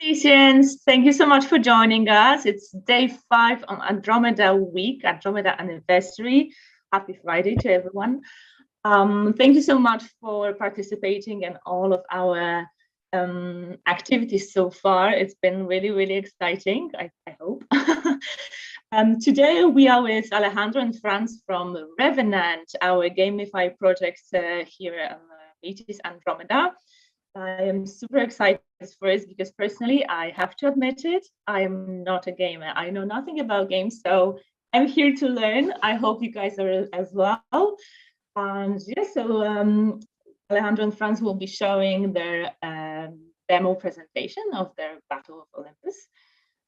Patience, thank you so much for joining us. It's day 5 on Andromeda Week, Andromeda Anniversary. Happy Friday to everyone. Thank you so much for participating in all of our activities so far. It's been really, really exciting, I hope. Today we are with Alejandro and Franz from Revenant, our gamify project here at Metis Andromeda. I am super excited for this because personally, I have to admit it, I am not a gamer. I know nothing about games, so I'm here to learn. I hope you guys are as well. And yeah, so Alejandro and Franz will be showing their demo presentation of their Battle of Olympus.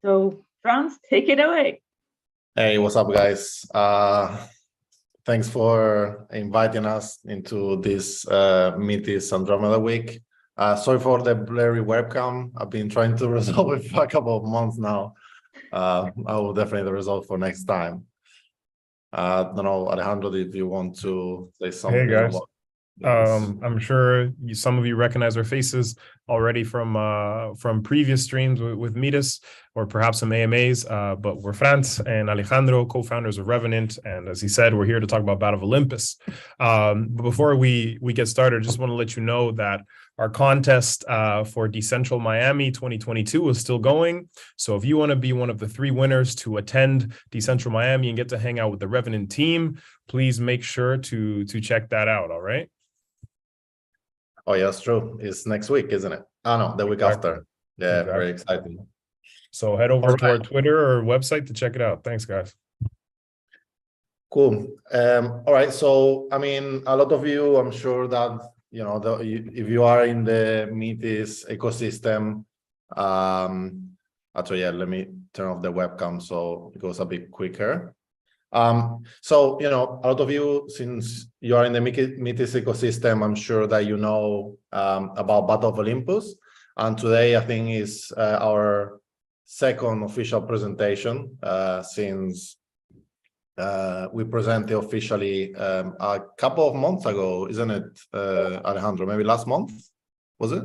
So Franz, take it away. Hey, what's up, guys? Thanks for inviting us into this Metis Andromeda Week. Sorry for the blurry webcam. I've been trying to resolve it for a couple of months now. I will definitely resolve for next time. I don't know, Alejandro, if you want to say something. Hey, guys. I'm sure some of you recognize our faces already from previous streams with Metis, or perhaps some AMAs, but we're Franz and Alejandro, co-founders of Revenant, and as he said, we're here to talk about Battle of Olympus. But before we get started, I just want to let you know that our contest for Decentral Miami 2022 is still going. So if you want to be one of the 3 winners to attend Decentral Miami and get to hang out with the Revenant team, please make sure to check that out, all right? Oh, yeah, that's true. It's next week, isn't it? Oh, no, the week after. Yeah, exactly. Very exciting. So head over to our Twitter or website to check it out. Thanks, guys. Cool. All right. So, I mean, a lot of you, I'm sure that, you know, if you are in the Metis ecosystem, actually, yeah, let me turn off the webcam so it goes a bit quicker. So, you know, a lot of you, since you are in the Metis ecosystem, I'm sure that you know about Battle of Olympus. And today, I think, is our second official presentation since we presented officially a couple of months ago, isn't it, Alejandro? Maybe last month, was it?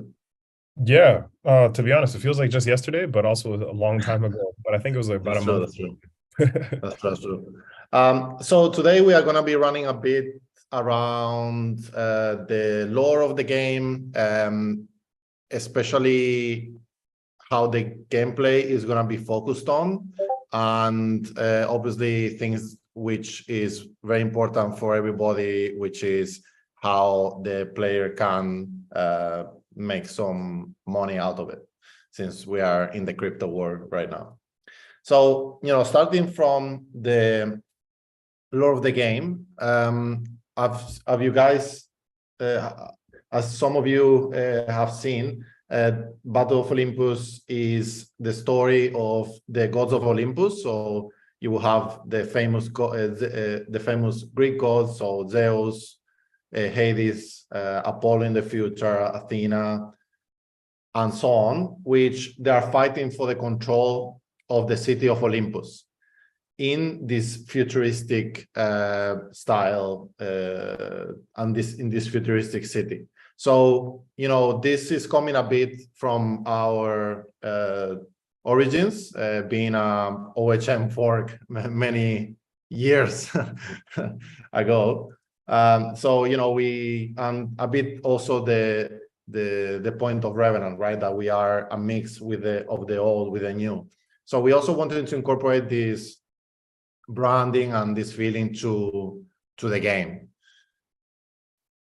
Yeah, to be honest, it feels like just yesterday, but also a long time ago. But I think it was like about a month. That's true. That's true. So today we are going to be running a bit around the lore of the game, especially how the gameplay is going to be focused on, and obviously things which is very important for everybody, which is how the player can make some money out of it, since we are in the crypto world right now. So, you know, starting from the lore of the game, have you guys, as some of you have seen, Battle of Olympus is the story of the gods of Olympus. So you will have the famous Greek gods, so Zeus, Hades, Apollo in the future, Athena, and so on, which they are fighting for the control of the city of Olympus in this futuristic style and in this futuristic city. So, you know, this is coming a bit from our origins, being a OHM fork many years ago. So, you know, a bit also the point of Revenant, right? That we are a mix of the old with the new. So we also wanted to incorporate this branding and this feeling to the game.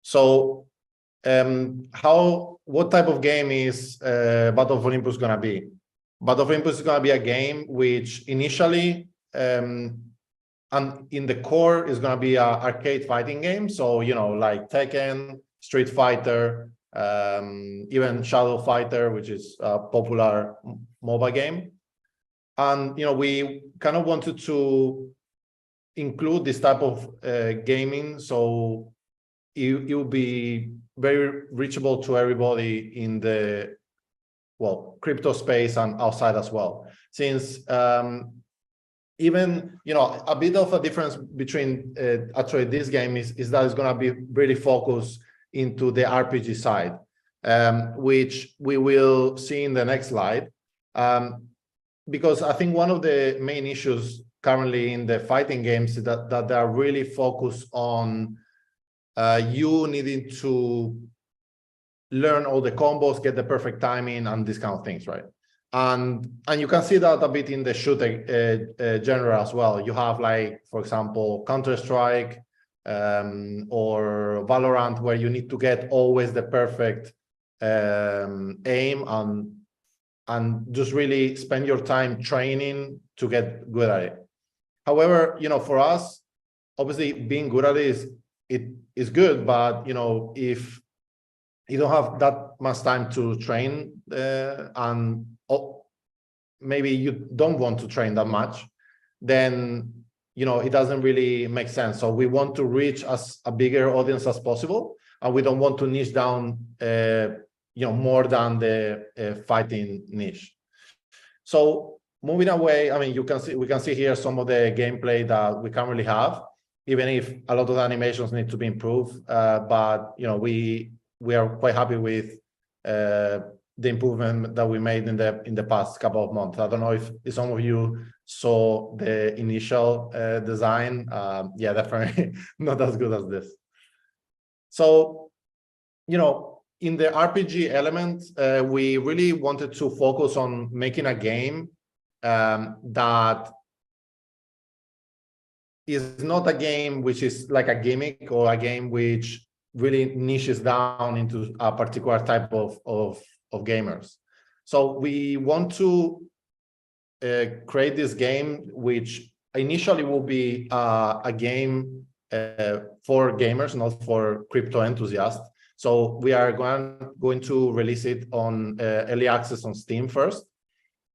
So what type of game is Battle of Olympus going to be? Battle of Olympus is going to be a game which initially and in the core is going to be an arcade fighting game. So, you know, like Tekken, Street Fighter, even Shadow Fighter, which is a popular mobile game. And, you know, we kind of wanted to include this type of gaming, so it will be very reachable to everybody in the, well, crypto space and outside as well. Since even, you know, a bit of a difference between actually this game is that it's going to be really focused into the RPG side, which we will see in the next slide. Because I think one of the main issues currently in the fighting games is that they are really focused on you needing to learn all the combos, get the perfect timing, and these kind of things, right? And you can see that a bit in the shooter genre as well. You have, like, for example, Counter-Strike or Valorant, where you need to get always the perfect aim and just really spend your time training to get good at it. However, for us, obviously being good at it is good, but if you don't have that much time to train and maybe you don't want to train that much, then it doesn't really make sense. So we want to reach as a bigger audience as possible, and we don't want to niche down more than the fighting niche. So moving away, I mean, we can see here some of the gameplay that we currently have, even if a lot of the animations need to be improved. But we are quite happy with the improvement that we made in the past couple of months. I don't know if some of you saw the initial design. Yeah, definitely not as good as this. So, in the RPG element, we really wanted to focus on making a game that is not a game which is like a gimmick, or a game which really niches down into a particular type of gamers. So we want to create this game which initially will be a game for gamers, not for crypto enthusiasts. So we are going to release it on early access on Steam first,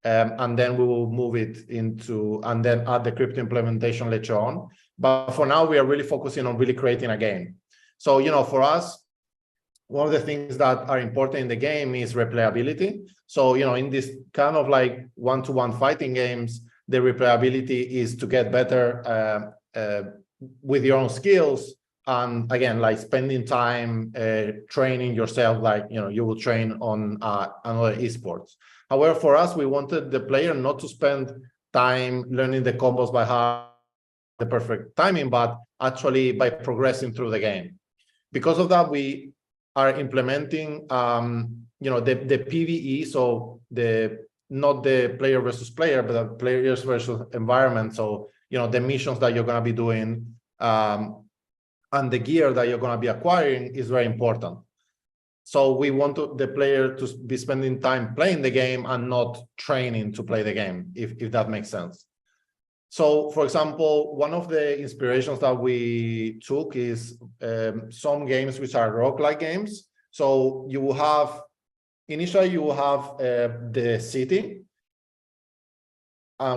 and then we will move it into, and then add the crypto implementation later on. But for now, we are really focusing on really creating a game. So, for us, one of the things that are important in the game is replayability. So, in this kind of like one-to-one fighting games, the replayability is to get better with your own skills. And again, like spending time training yourself, like, you will train on another esports. However, for us, we wanted the player not to spend time learning the combos by heart, the perfect timing, but actually by progressing through the game. Because of that, we are implementing, the PvE, so not the player versus player, but the players versus environment. So, the missions that you're going to be doing and the gear that you're going to be acquiring is very important. So we want the player to be spending time playing the game and not training to play the game, if that makes sense. So, for example, one of the inspirations that we took is some games which are roguelike games. So initially you will have the city,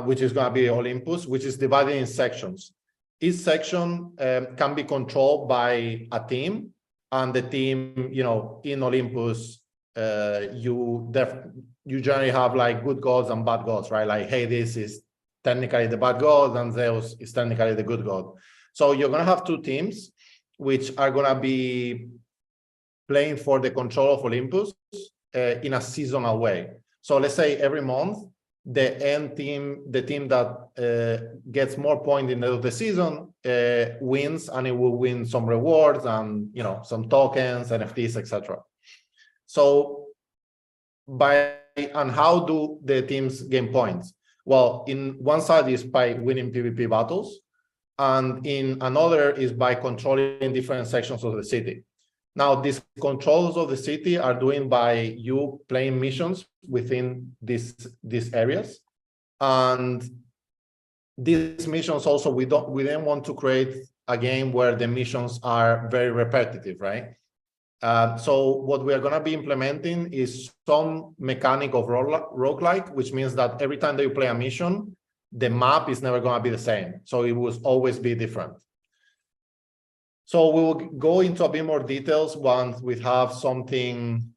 which is going to be Olympus, which is divided in sections. Each section can be controlled by a team, and the team, in Olympus, you generally have like good gods and bad gods, right? Like Hades is technically the bad god, and Zeus is technically the good god. So you're going to have two teams which are going to be playing for the control of Olympus in a seasonal way. So let's say every month, the end team, the team that gets more points in the season wins, and it will win some rewards and some tokens, NFTs, etc. So how do the teams gain points? Well, in one side is by winning PvP battles, and in another is by controlling different sections of the city. Now, these controls of the city are doing by you playing missions within these areas. And these missions also, we then want to create a game where the missions are very repetitive, right? So what we are going to be implementing is some mechanic of roguelike, which means that every time that you play a mission, the map is never going to be the same. So it will always be different. So we will go into a bit more details once we have something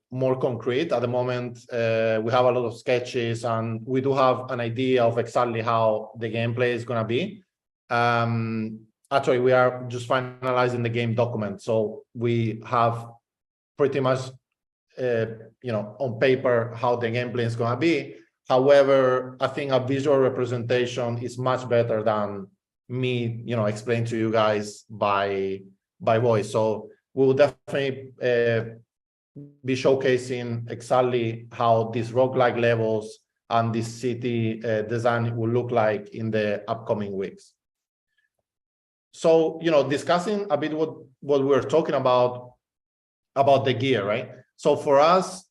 more concrete. At the moment, we have a lot of sketches, and we do have an idea of exactly how the gameplay is going to be. Actually, we are just finalizing the game document. So we have pretty much on paper how the gameplay is going to be. However, I think a visual representation is much better than me, explain to you guys by voice. So we will definitely be showcasing exactly how these roguelike levels and this city design will look like in the upcoming weeks. So, discussing a bit what we're talking about the gear, right? So for us,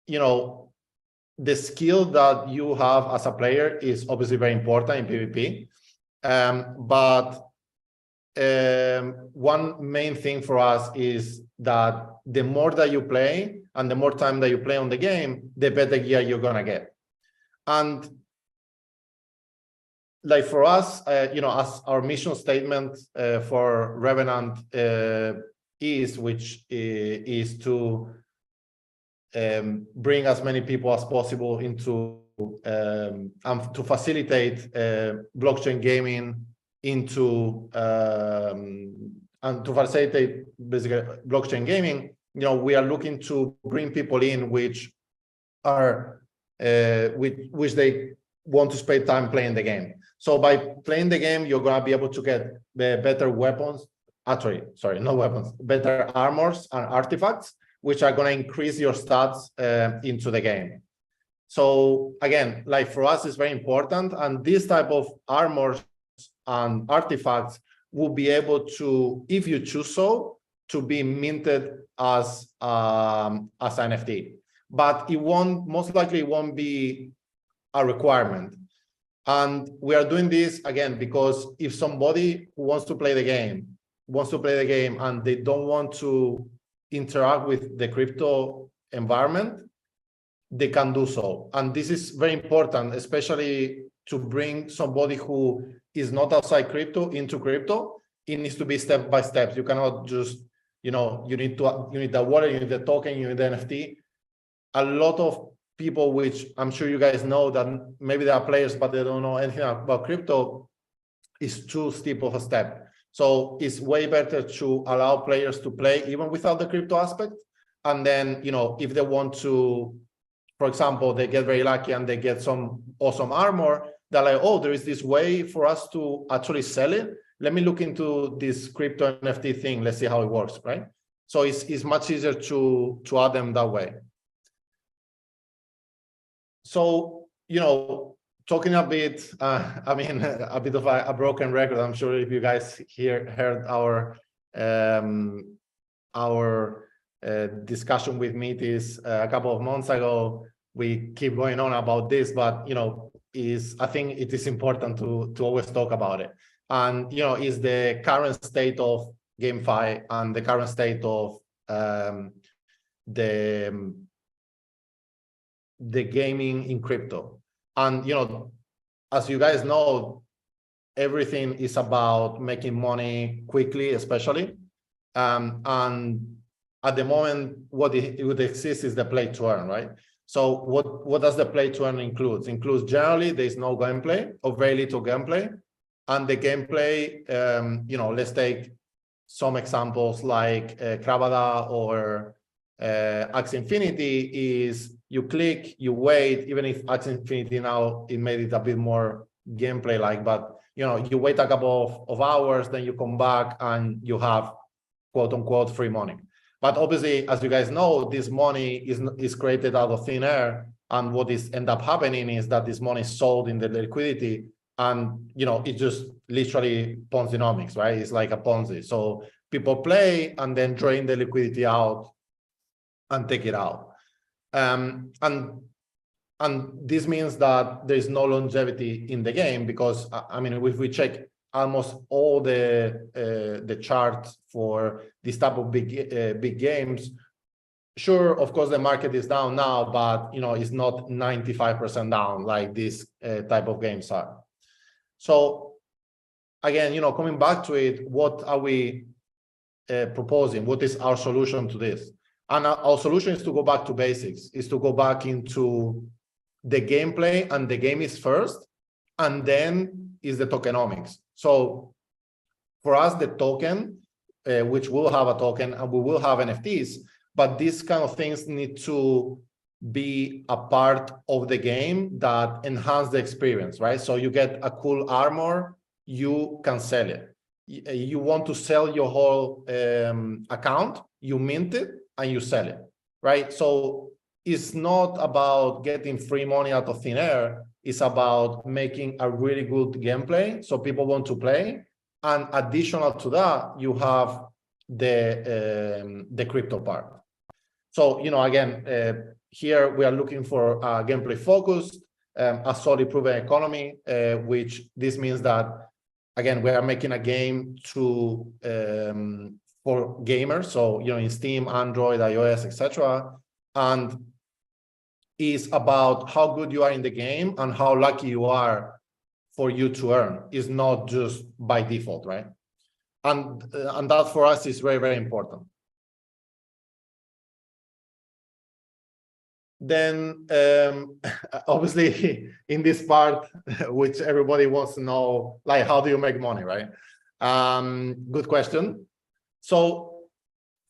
the skill that you have as a player is obviously very important in PvP. But one main thing for us is that the more that you play and the more time that you play on the game, the better gear you're going to get. And like for us, as our mission statement for Revenant which is to bring as many people as possible into and to facilitate blockchain gaming into and to facilitate basically blockchain gaming. We are looking to bring people in which are which they want to spend time playing the game. So by playing the game, you're going to be able to get better weapons. Actually, sorry, not weapons, better armors and artifacts, which are going to increase your stats into the game. So again, like for us, it's very important. And this type of armors and artifacts will be able to, if you choose so, to be minted as NFT. But it won't, most likely it won't be a requirement. And we are doing this again because if somebody who wants to play the game and they don't want to interact with the crypto environment, they can do so. And this is very important, especially to bring somebody who is not outside crypto into crypto. It needs to be step by step. You cannot just, you need the wallet, you need the token, you need the NFT. A lot of people, which I'm sure you guys know, that maybe they are players, but they don't know anything about crypto, is too steep of a step. So it's way better to allow players to play even without the crypto aspect. And then, if they want to, for example, they get very lucky and they get some awesome armor, they're like, oh, there is this way for us to actually sell it. Let me look into this crypto NFT thing. Let's see how it works, right? So it's much easier to add them that way. So, talking a bit, a bit of a broken record. I'm sure if you guys heard our discussion with Metis a couple of months ago, we keep going on about this, but I think it is important to always talk about it. And is the current state of GameFi and the current state of the gaming in crypto. And as you guys know, everything is about making money quickly, especially. And at the moment, what it would exist is the play to earn, right? So what does the play to earn include? It includes generally there's no gameplay or very little gameplay. And the gameplay, let's take some examples like Kravada or Axie Infinity is you click, you wait, even if Axie Infinity now, it made it a bit more gameplay-like, but you wait a couple of hours, then you come back and you have quote-unquote free money. But obviously, as you guys know, this money is created out of thin air, and what is end up happening is that this money is sold in the liquidity, and it just literally Ponzi-nomics, right? It's like a Ponzi. So people play and then drain the liquidity out and take it out. And this means that there is no longevity in the game because, if we check almost all the charts for this type of big games, sure, of course, the market is down now, but, it's not 95% down like these type of games are. So again, coming back to it, what are we proposing? What is our solution to this? And our solution is to go back to basics, is to go back into the gameplay, and the game is first, and then is the tokenomics. So for us, the token, which will have a token and we will have NFTs, but these kind of things need to be a part of the game that enhance the experience, right? So you get a cool armor, you can sell it. You want to sell your whole account, you mint it and you sell it, right? So it's not about getting free money out of thin air. It's about making a really good gameplay so people want to play. And additional to that, you have the crypto part. So, again, here we are looking for a gameplay focused, a solid proven economy, which this means that, again, we are making a game for gamers. So, in Steam, Android, iOS, etc. And is about how good you are in the game and how lucky you are for you to earn. Is not just by default, right? And that for us is very, very important. Then obviously in this part, which everybody wants to know, like, how do you make money, right? Good question. So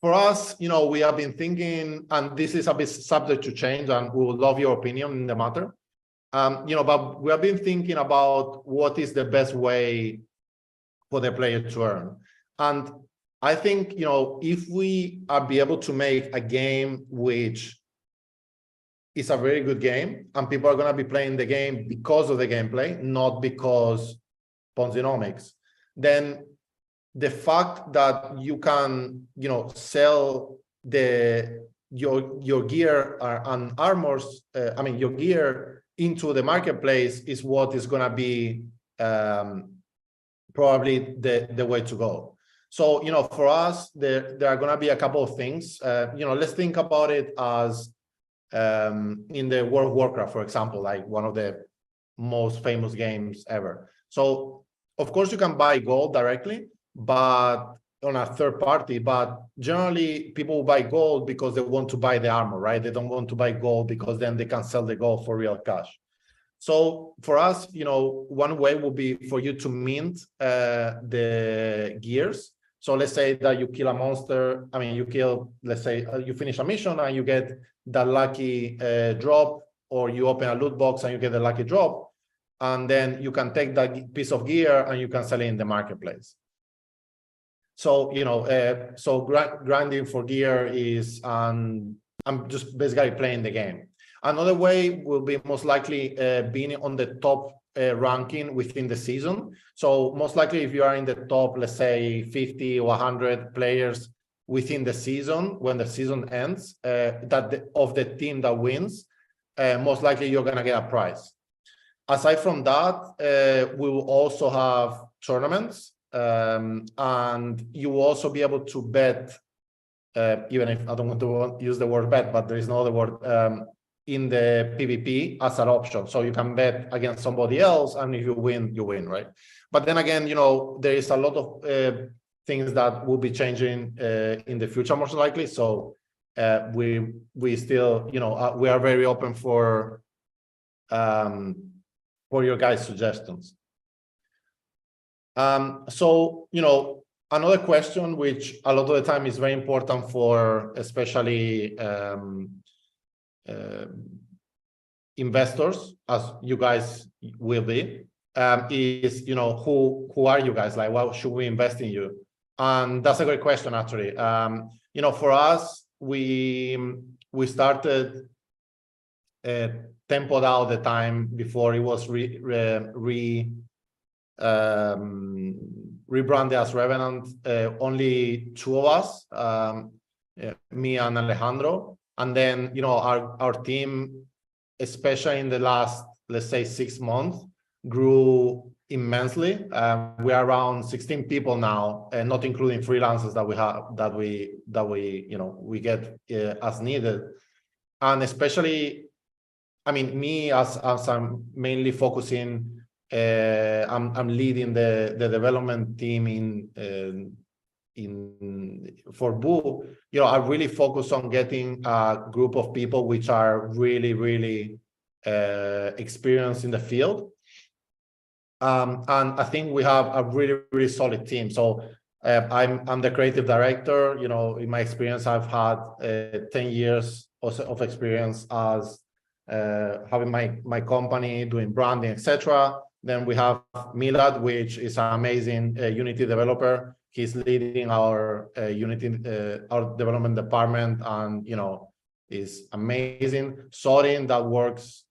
for us, we have been thinking, and this is a bit subject to change, and we would love your opinion in the matter. But we have been thinking about what is the best way for the player to earn. And I think, if we are be able to make a game which is a very good game, and people are going to be playing the game because of the gameplay, not because Ponzinomics, then the fact that you can, sell your gear and armors, your gear into the marketplace is what is going to be probably the way to go. So, for us, there are going to be a couple of things. Let's think about it as in the World of Warcraft, for example, like one of the most famous games ever. So, of course, you can buy gold directly, but on a third party, but generally people buy gold because they want to buy the armor, right? They don't want to buy gold because then they can sell the gold for real cash. So for us, one way would be for you to mint the gears. So let's say that you kill a monster. Let's say you finish a mission and you get the lucky drop, or you open a loot box and you get the lucky drop. And then you can take that piece of gear and you can sell it in the marketplace. So, grinding for gear is, I'm just basically playing the game. Another way will be most likely being on the top ranking within the season. So most likely if you are in the top, let's say 50 or 100 players within the season, when the season ends, of the team that wins, most likely you're going to get a prize. Aside from that, we will also have tournaments. And you will also be able to bet, even if I don't want to use the word bet, but there is no other word, in the PvP as an option. So you can bet against somebody else, and if you win, right? But then again, there is a lot of things that will be changing in the future, most likely. So we still, we are very open for your guys' suggestions. So, another question, which a lot of the time is very important for especially investors, as you guys will be, is, who are you guys? Like, why should we invest in you? And that's a great question, actually. For us, we started TempoDAO the time before it was rebranded as Revenant. Only two of us, me and Alejandro, and then our team, especially in the last, let's say, 6 months, grew immensely. We are around 16 people now, and not including freelancers that we have, that we get as needed. And especially, me as I'm mainly focusing. I'm leading the development team for Boo. I really focus on getting a group of people which are really, really experienced in the field. And I think we have a really, really solid team. So I'm the creative director. You know, in my experience, I've had 10 years of experience as having my company, doing branding, etc. Then we have Milad, which is an amazing Unity developer. He's leading our Unity, our development department, and you know, is amazing. Sorin, that works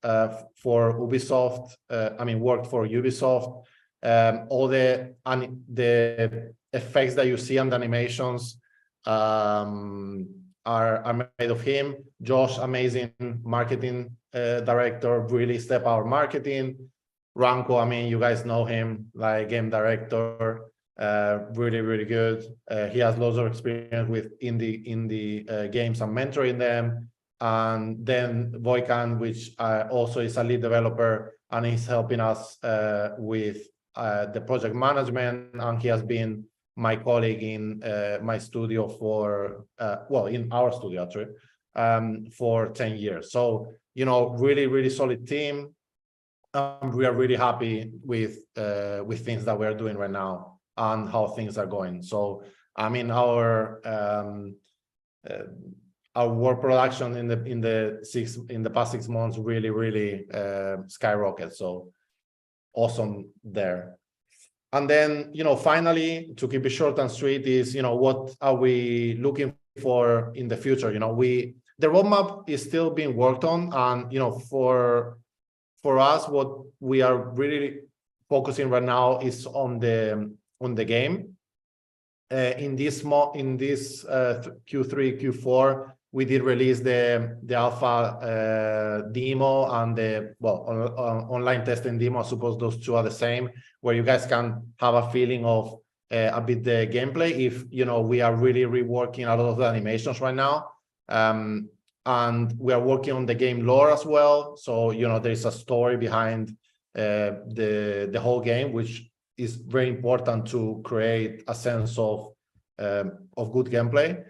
for Ubisoft. Worked for Ubisoft. All the effects that you see on the animations are made of him. Josh, amazing marketing director, really step our marketing. Ranko, you guys know him, like game director, really, really good. He has lots of experience with indie games and mentoring them. And then Voikan, which also is a lead developer, and he's helping us with the project management, and he has been my colleague in my studio for, in our studio actually, for 10 years. So, you know, really, really solid team. We are really happy with things that we're doing right now and how things are going. So, our work production in the past 6 months really skyrocketed. So awesome there. And then, you know, finally, to keep it short and sweet, is, you know, what are we looking for in the future? You know, the roadmap is still being worked on, and, you know, for us, what we are really focusing right now is on the game. In this Q3, Q4, we did release the alpha demo and the online testing demo. I suppose those two are the same, where you guys can have a feeling of a bit the gameplay. If you know, we are really reworking a lot of the animations right now, and we are working on the game lore as well. So you know, there is a story behind the whole game, which is very important to create a sense of good gameplay.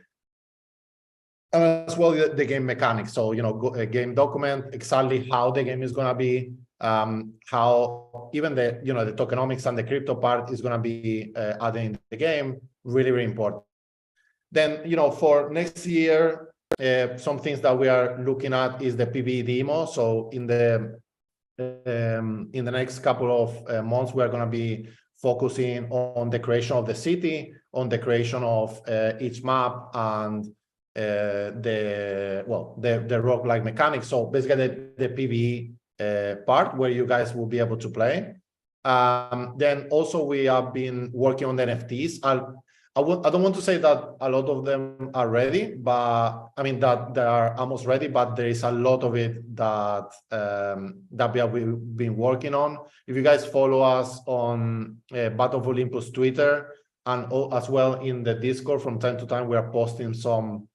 And as well, the game mechanics. So, you know, a game document exactly how the game is going to be, how even the tokenomics and the crypto part is going to be added in the game. Really, really important. Then, you know, for next year, some things that we are looking at is the PvE demo. So in the next couple of months, we are going to be focusing on the creation of the city, on the creation of each map, and the roguelike mechanics. So basically the PvE part where you guys will be able to play. Then also we have been working on the NFTs. I don't want to say that a lot of them are ready, but that they are almost ready, but there is a lot of it that we have been working on. If you guys follow us on Battle of Olympus Twitter, and as well in the Discord, from time to time we are posting some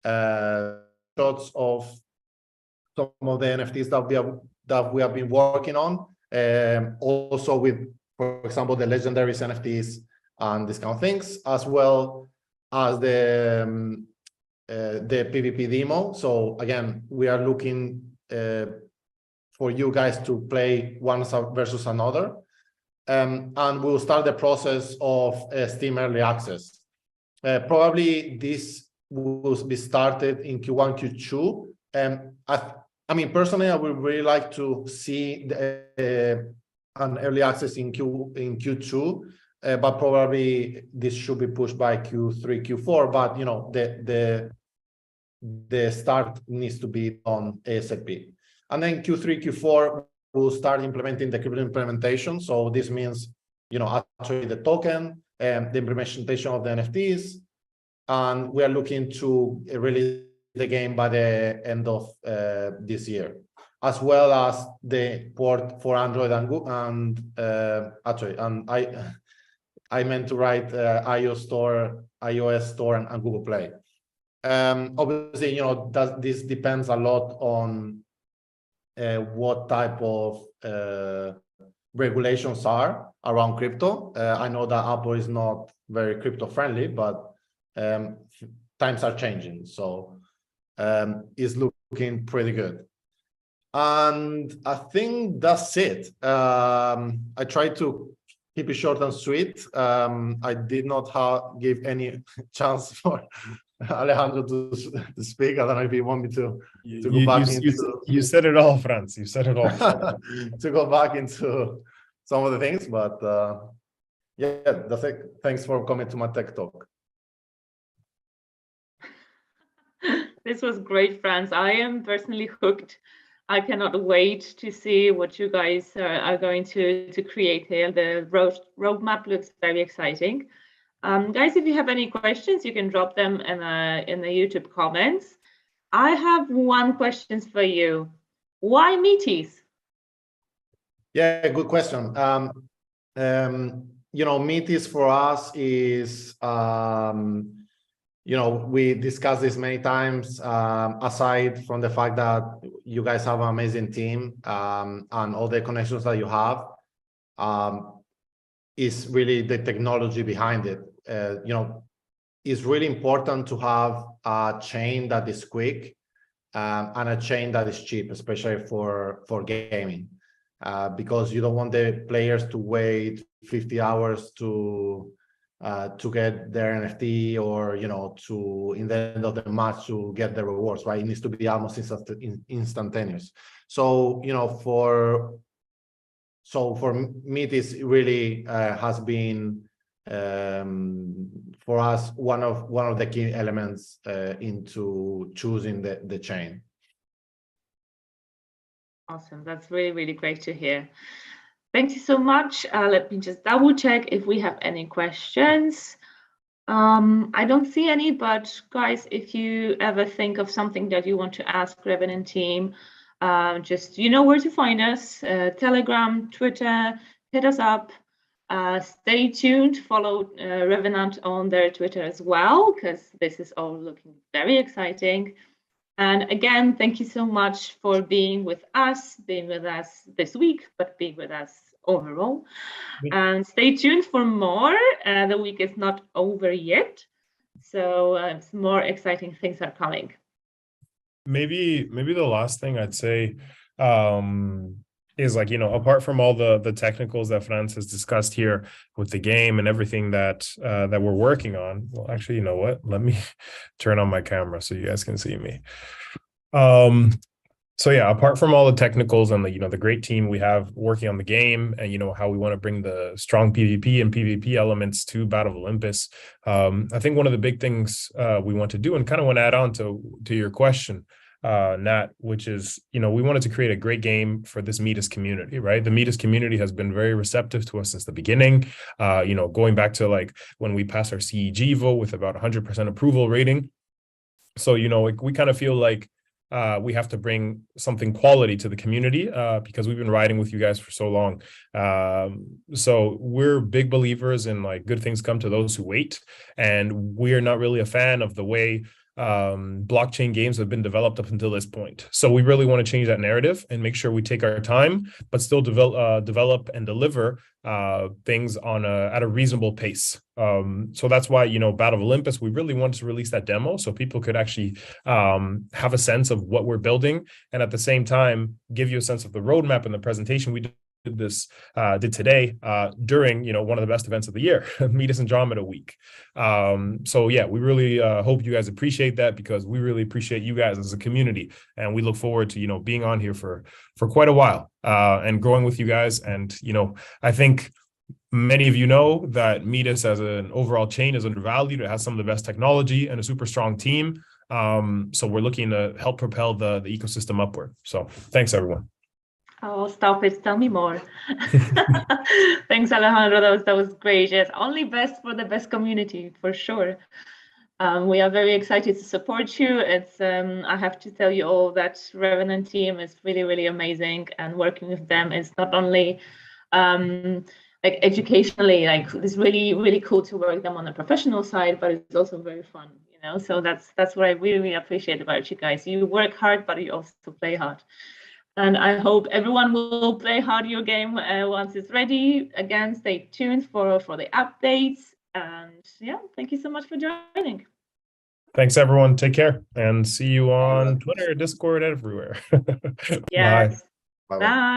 shots of some of the NFTs that we have been working on. Also with, for example, the legendaries NFTs and these kind of things, as well as the PvP demo. So again, we are looking for you guys to play one versus another, and we'll start the process of Steam Early Access. Probably this will be started in Q1, Q2. Personally, I would really like to see an early access in Q2. But probably this should be pushed by Q3, Q4. But you know, the start needs to be on ASAP. And then Q3, Q4, we'll start implementing the crypto implementation. So this means, you know, actually the token and the implementation of the NFTs. And we are looking to release the game by the end of this year, as well as the port for Android and Google. And I meant to write iOS store and Google Play. Obviously, you know, this depends a lot on what type of regulations are around crypto. I know that Apple is not very crypto friendly, but times are changing, so it's looking pretty good. And I think that's it. I tried to keep it short and sweet. I did not give any chance for Alejandro to speak. I don't know if you want me to go back into... You said it all, Franz. You said it all. To go back into some of the things, but yeah, that's it. Thanks for coming to my tech talk. This was great, Franz. I am personally hooked. I cannot wait to see what you guys are going to create here. The roadmap looks very exciting. Guys, if you have any questions, you can drop them in the YouTube comments. I have one question for you. Why Metis? Yeah, good question. You know, Metis for us is, you know, we discussed this many times, aside from the fact that you guys have an amazing team and all the connections that you have, is really the technology behind it. You know, it's really important to have a chain that is quick and a chain that is cheap, especially for gaming, because you don't want the players to wait 50 hours to get their NFT, or, you know, to in the end of the match to get the rewards, right? It needs to be almost instantaneous. So, you know, for me, this really has been for us one of the key elements into choosing the chain. Awesome. That's really, really great to hear. Thank you so much. Let me just double check if we have any questions. I don't see any, but guys, if you ever think of something that you want to ask Revenant team, just, you know where to find us, Telegram, Twitter, hit us up. Stay tuned, follow Revenant on their Twitter as well, because this is all looking very exciting. And again, thank you so much for being with us this week, but being with us overall. And stay tuned for more. The week is not over yet, so some more exciting things are coming. Maybe the last thing I'd say is, like, you know, apart from all the technicals that Franz has discussed here with the game and everything that that we're working on. Well, actually, you know what? Let me turn on my camera so you guys can see me. So yeah, apart from all the technicals and the great team we have working on the game, and how we want to bring the strong PvP and PvP elements to Battle of Olympus, I think one of the big things we want to do, and kind of want to add on to your question, Nat, which is, we wanted to create a great game for this Metis community, right? The Metis community has been very receptive to us since the beginning, going back to like when we passed our CEG vote with about 100% approval rating. So, we kind of feel like we have to bring something quality to the community because we've been riding with you guys for so long. So we're big believers in like good things come to those who wait. And we're not really a fan of the way blockchain games have been developed up until this point. So we really want to change that narrative and make sure we take our time, but still develop and deliver things on at a reasonable pace. So that's why, Battle of Olympus, we really wanted to release that demo so people could actually have a sense of what we're building, and at the same time give you a sense of the roadmap and the presentation we did today during one of the best events of the year, Metis Andromeda Week. So yeah, we really hope you guys appreciate that, because we really appreciate you guys as a community, and we look forward to being on here for quite a while and growing with you guys. And I think many of you know that Metis as an overall chain is undervalued. It has some of the best technology and a super strong team. So we're looking to help propel the ecosystem upward. So thanks, everyone. Oh, stop it. Tell me more. Thanks, Alejandro. That was great. Yes, only best for the best community, for sure. We are very excited to support you. It's I have to tell you all that Revenant team is really, really amazing, and working with them is not only like educationally, like it's really, really cool to work with them on the professional side, but it's also very fun, So that's what I really, really appreciate about you guys. You work hard, but you also play hard. And I hope everyone will play hard your game once it's ready. Again, stay tuned for the updates. And yeah, thank you so much for joining. Thanks, everyone. Take care, and see you on Twitter, Discord, everywhere. Yes. Bye. Bye.